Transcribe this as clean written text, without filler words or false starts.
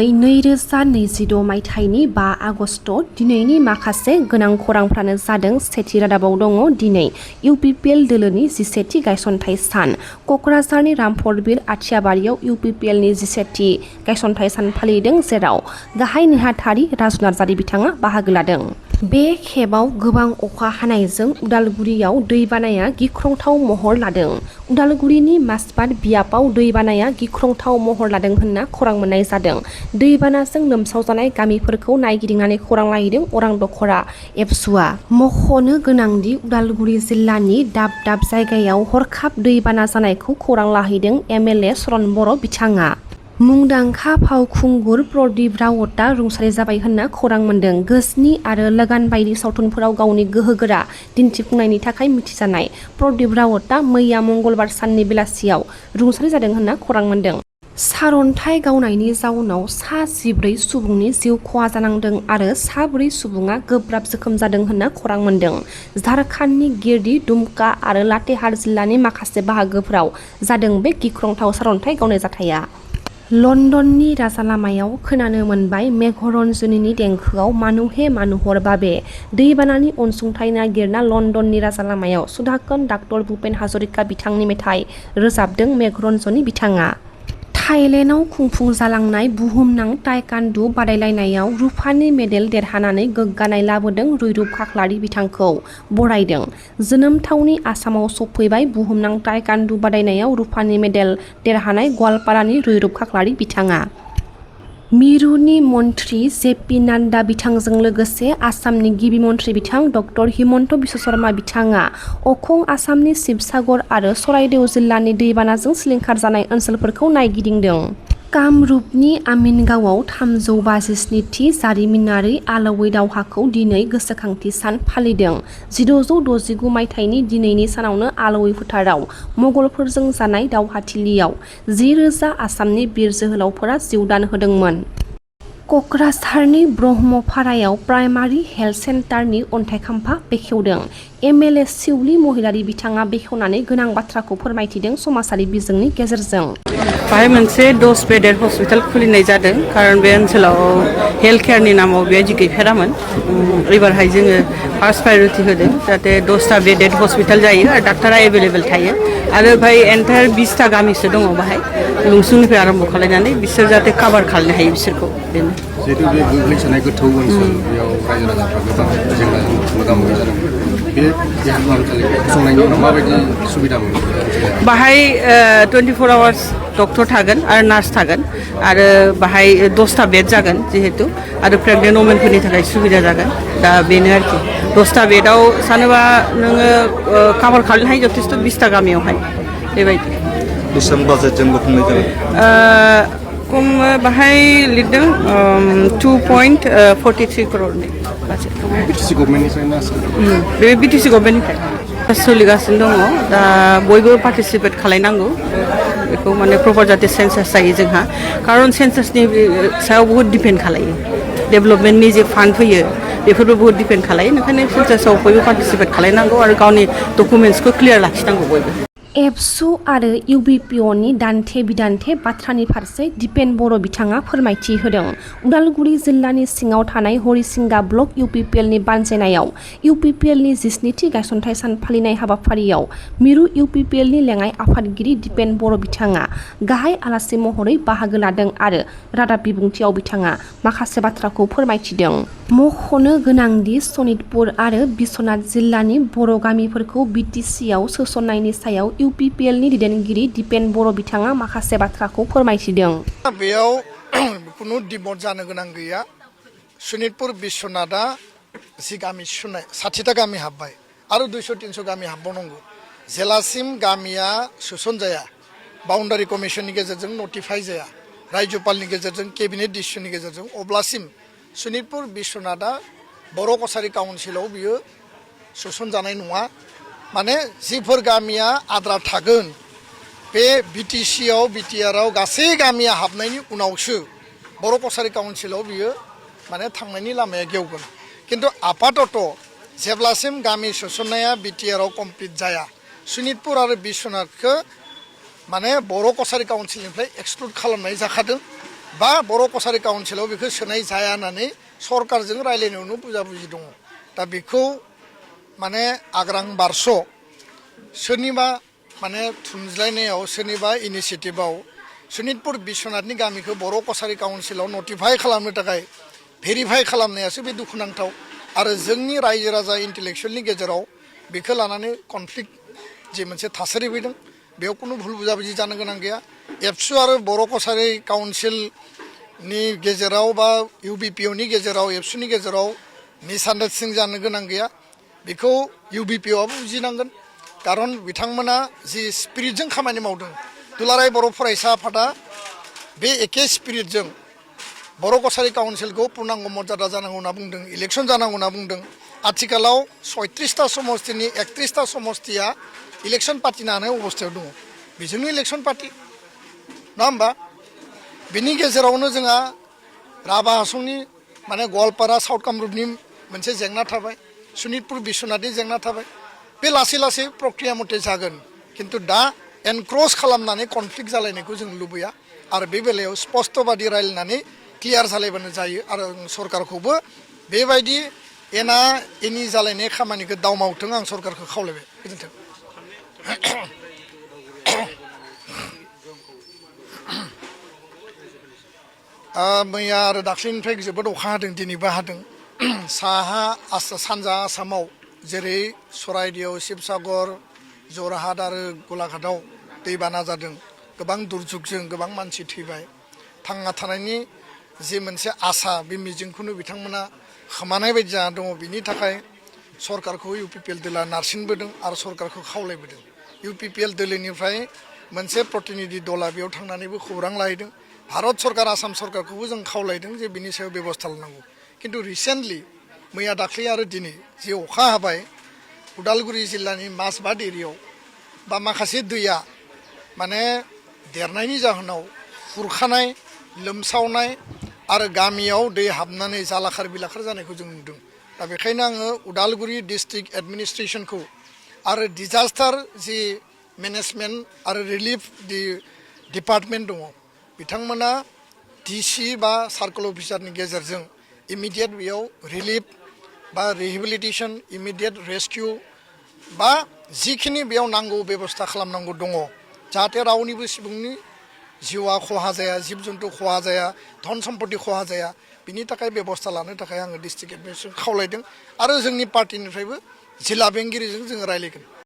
दिनै 2026 मायथाइनि 5 आगस्ट दिनैनि माखासे गोनां खौरांफ्रानो जादों। सेथि रादाबाव दङ दिनै इउपिपिएल दोलोनि 17थि गायसनथाइ सान। कक्राझारनि रामफलबिल आथियाबारियाव इउपिपिएलनि 17थि गायसनथाइ सान फालिदों, जेराव गाहाय नेहाथारि राजु नार्जारि बिथाङा बाहागो लादों। बे खेबाव गोबां अखा हानायजों उदालगुरियाव दैबानाया गिख्रंथाव महर लादों। उदालगुरिनि मासबाद बियाबाव दैबानाया गिख्रंथाव महर लादों होनना खौरां मोननाय जादों। दैबानाजों लोमसावजानाय गामिफोरखौ नायगिदिंनानै खौरां लाहैदों अरां दखरा एबसुआ। मख'नो गोनांदि उदालगुरि जिल्लानि दाब दाब जायगायाव हरखाब दैबाना जानायखौ खौरां लाहैदों एमएलए सरन बर' बिथाङा। मुंदांखा फावखुंगुर प्रदीप रावतआ रुंसारि जाबाय होनना खौरां मोन्दों। गजनी आरो लगान बायदि सावथुनफोराव गावनि गोहोगोरा दिन्थिफुंनायनि थाखाय मिथिजानाय प्रदीप रावतआ मैया मंगलबार साननि बेलासियाव रुंसारि जादों होनना खौरां मोन्दों। सारअन्थाइ गावनायनि जाउनाव सा 14 सुबुंनि जिउ खहा जानांदों आरो सा 4 सुबुङा गोब्राब जोखोम जादों होनना खौरां मोन्दों। झारखन्डनि गिरडि, दुमका आरो लातेहार जिल्लानि माखासे बाहागोफोराव जादों बे गिख्रंथाव सारअन्थाइ गावनाय जाथाया। लन्दननि राजालामायाव खोनानो मोनबाय मेघरन्जनीनि देंखोआव मानुहे मानुहर बाबे। दैबानानि अनसुंथाइ नागिरना लन्दननि राजालामायाव सुधाकन डाक्टर भुपेन हाजरिका बिथांनि मेथाइ रोजाबदों मेघरन्जनी बिथाङा। थाइलेण्डआव खुंफुंजालांनाय बुहुमनां ताइकान्डु बादायलायनायाव रुफानि मेडेल देरहानानै गोग्गानाय लाबोदों रैरुब खाख्लारि बिथांखौ बरायदों। जोनोम थावनि आसामाव सफैबाय बुहुमनां ताइकान्डु बादायनायाव रुफानि मेडेल देरहानाय गवालपारानि रैरुब खाख्लारि बिथाङा। मिरुनि मन्थ्रि जेपि नाड्डा बिथांजों लोगोसे आसामनि गिबि मन्थ्रि बिथां डक्टर हिमन्त बिश्व शर्मा बिथाङा अखं, आसामनि शिबसागर आरो चराइदेउ जिल्लानि दैबानाजों सिलिंखार जानाय ओनसोलफोरखौ नायगिदिंदों। कामरुपनि आमिनगावआव 357थि जारिमिनारि आलावै दावहाखौ दिनै गोसोखांथि सान फालिदों। 1669 मायथाइनि दिनैनि सानावनो आलावै फोथाराव मुगलफोरजों जानाय दावहाथिलियाव 10,000 आसामनि बिर जोहोलावफोरा जिउ दान होदोंमोन। कक्राझारनि ब्रह्मपारायाव प्राइमारि हेल्थ सेन्टारनि अन्थाइ खाम्फा बेखेवदों। एमएलए शिउली महिलारि बिथाङा बेखेवनानै गोनां बाथ्राखौ फोरमायथिदों समाजारि बिजोंनि गेजेरजों। बाहाय मोनसे 10 बेडेड हस्पिटाल खुलिनाय जादों, खारन बे ओनसोलाव हेल्थ केयारनि नामाव बेबायदि गैफेरामोन। एबारहाय जोङो फार्स्ट प्रायरिटि होदों जाहाथे 10टा बेडेड हस्पिटाल जायो आरो डाक्टारा एभेलेबेल थायो। आरो बाहाय एन्टायार 20टा गामिसो दङ बाहाय लुंसुंनिफ्राय आरम्भ खालामनानै बिसोर जाहाथे काभार खालामनो हायो बिसोरखौ। बेनो जिहेतु बे गोग्लैसोनाय गोथौ ओनसोल, बेयाव रायजो राजाफ्रा गोबां जेंनाजों मोगा-मोगि जादों। बे देहा फाहामसालि फसंनायनि उनाव माबायदि सुबिदा मोनो? बाहाय 24 आवार्स डक्टर थागोन आरो नार्स थागोन आरो बाहाय 10टा बेड जागोन जिहेतु, आरो प्रेगनेन्ट वमेनफोरनि थाखाय सुबिदा जागोन। दा बेनो आरोखि 10टा बेडआव सानोबा नोङो काभार खालामनो हायो जथेस्थ' 20टा गामियावहाय बेबायदि। बेसेबां बाजेटजों लुफुंनाय जागोन? खम बाहाय लिरदों 2.43 crore बाजेट। बिटिसि गभर्नमेन्टनिफ्राय ना बे बिटिसि गभर्नमेन्टनिफ्राय सोलिगासिनो दङ। दा बयबो पार्टिसिपेट खालायनांगौ बेखौ, माने प्रपार जाहाथे सेन्सास जायो जोंहा, खारन सेन्सासनि सायाव बहुद डिपेन्ड खालायो। डेभेलपमेन्टनि जे फान्ड फैयो बेफोरबो बहुद डिपेन्ड खालायो। ओंखायनो सेन्सासाव बयबो पार्टिसिपेट खालायनांगौ आरो गावनि डकुमेन्ट्सखौ क्लियार लाखिनांगौ बयबो। एबसु आरो इउबिपिअनि दान्थे बिदान्थे बाथ्रानि फारसे दिपेन बर' बिथाङा फोरमायथि होदों। उदालगुरि जिल्लानि सिङाव थानाय हरिसिंगा ब्लक इउपिपिएलनि बानजायनायाव इउपिपिएलनि 17थि गायसनथाइ सान फालिनाय हाबाफारियाव मिरु इउपिपिएलनि लेङाइ आफादगिरि दिपेन बर' बिथाङा गाहाय आलासि महरै बाहागो लादों आरो रादाब बिबुंथियाव बिथाङा माखासे बाथ्राखौ फोरमायथिदों। मख'नो गोनांदि सनितपुर आरो बिश्वनाथ जिल्लानि बर' गामिफोरखौ बिटिसिआव सोसननायनि सायाव इउपिपिएलनि दैदेनगिरि दिपेन बर' बिथाङा माखासे बाथ्राखौ फोरमायथिदों। बेयाव खुनु डिमट जानो गोनां गैया। सनितपुर बिश्वनाथआ जि गामि सुनाय 60टा गामि हाबबाय आरो 200-300 गामि हाबबावनांगौ। जेलासिम गामिया सोसनजाया, बाउन्डारि कमिसननि गेजेरजों नटिफाइ जाया, रायजोपालनि गेजेरजों केबिनेट डिसिसननि गेजेरजों, अब्लासिम सनितपुर बिश्वनाथआ बर' कसारि काउन्सिलाव बियो सोसनजानाय नङा। माने जिफोर गामिया आद्रा थागोन बे बिटिसिआव बिटिआरआव गासै गामिया हाबनायनि उनावसो बर' कसारि काउन्सिलाव बियो माने थांनायनि लामाया गेवगोन। किन्तु आपातत जेब्लासिम गामि सोसननाया बिटिआरआव कमप्लिट जाया, सनितपुर आरो बिश्वनाथखौ माने बर' कसारि काउन्सिलनिफ्राय एक्सक्लुड खालामनाय जाखादों। बा बर' कसारि काउन्सिलाव बेखौ सोनाय जाया होननानै सरकारजों रायलायनायावनो बुजा-बुजि दङ दा बेखौ माने आग्रां बारस' सोरनिबा माने थुनज्लायनायाव सोरनिबा इनिसियेटिभआव सनितपुर बिश्वनाथनि गामिखौ बर' कसारि काउन्सिलाव नटिफाइ खालामनो थाखाय भेरिफाइ खालामनायासो बे दुखुनांथाव आरो जोंनि रायजो राजा इन्टेलेक्सुवेलनि गेजेराव बेखौ लानानै कनफ्लिक्ट जे मोनसे थासारि फैदों बेयाव खुनु भुल बुजाबुजि जानो गोनां गैया एबसु आरो बर' कसारि काउन्सिलनि गेजेराव बा इउबिपिअनि गेजेराव एबसुनि गेजेराव मिसआन्डारस्टेन्डिं जानो गोनां गैया बेखौ इउबिपिअआबो बुजिनांगोन खारन बिथांमोना जि स्पिरिटजों खामानि मावदों दुलाराय बर' फरायसा आफादा बे एखे स्पिरिटजों बर' कसारि काउन्सिलखौ पुर्नांग मर्यादा जानांगौ होनना बुंदों इलेक्सन जानांगौ होनना बुंदों आथिखालाव 36टा समस्तिनि 31टा समस्तिया इलेक्सन पार्टि हानाय अबस्थायाव दङ बेजोंनो इलेक्सन पार्टि नङा होमबा बिनि गेजेरावनो जोंहा राभा हासंनि माने गवालपारा साउथ कामरुपनि मोनसे जेंना थाबाय सनितपुर बिश्वनाथनि जेंना थाबाय बे लासै लासै प्रक्रिया मथे जागोन खिन्थु दा एनक्रस खालामनानै कनफ्लिक्ट जालायनायखौ जों लुबैया आरो बे बेलायाव स्पष्टबादि रायलायनानै क्लियार जालायबानो जायो आरो सरकारखौबो बेबायदि एना एनि जालायनाय खामानिखौ दावमावथों आं सरकारखौ खावलायबाय गोजोन्थों मैया आरो दाख्लैनिफ्राय जोबोद अखा हादों दिनैबो हादों साहा सानजा आसामाव जेरै सराइदेव शिबसागर जरहाट आरो गलाघाटआव दैबाना जादों गोबां दुर्जुगजों गोबां मानसि थैबाय थांना थानायनि जे मोनसे आसा बे मिजिंखौनो बिथांमोना खोमानाय बायदि जाना दङ बिनि थाखाय सरकारखौ इउपिपिएल दोला नारसिनबोदों आरो सरकारखौ खावलायबोदों इउपिपिएल दोलोनिफ्राय मोनसे प्रतिनिधि दला बेयाव थांनानैबो खौरां लाहैदों भारत सरकार आसाम सरकारखौबो जों खावलायदों जे बिनि सायाव बेबस्था लानांगौ खिन्थु रिसेन्टलि मैया दाख्लै आरो दिनै जे अखा हाबाय उदालगुरि जिल्लानि माजबाद एरियायाव बा माखासे दैया माने देरनायनि जाहोनाव खुरखानाय लोमसावनाय आरो गामियाव दै हाबनानै जालाखार बिलाखार जानायखौ जों नुदों दा बेखायनो आङो उदालगुरि डिस्ट्रिक्ट एडमिनिस्ट्रेसनखौ आरो डिजास्टार जि मेनेजमेन्ट आरो रिलिफ डिपार्टमेन्ट दङ बिथांमोना डिसि बा सार्कोल अफिसारनि गेजेरजों इमिडियेट बेयाव रिलिफ बा रिहेबिलिटेसन इमिडियेट रेस्किउ बा जिखिनि बेयाव नांगौ बेबस्था खालामनांगौ दङ जाहाथे रावनिबो सुबुंनि जिउआ खहा जाया जिब जुन्थु खहा जाया धन सम्पति खहा जाया बिनि थाखाय बेबस्था लानो थाखाय आङो डिस्ट्रिक्ट एडमिनिस्ट्रेसन खावलायदों आरो जोंनि पार्टिनिफ्रायबो जिल्ला बेंगिरिजों जोङो रायलायगोन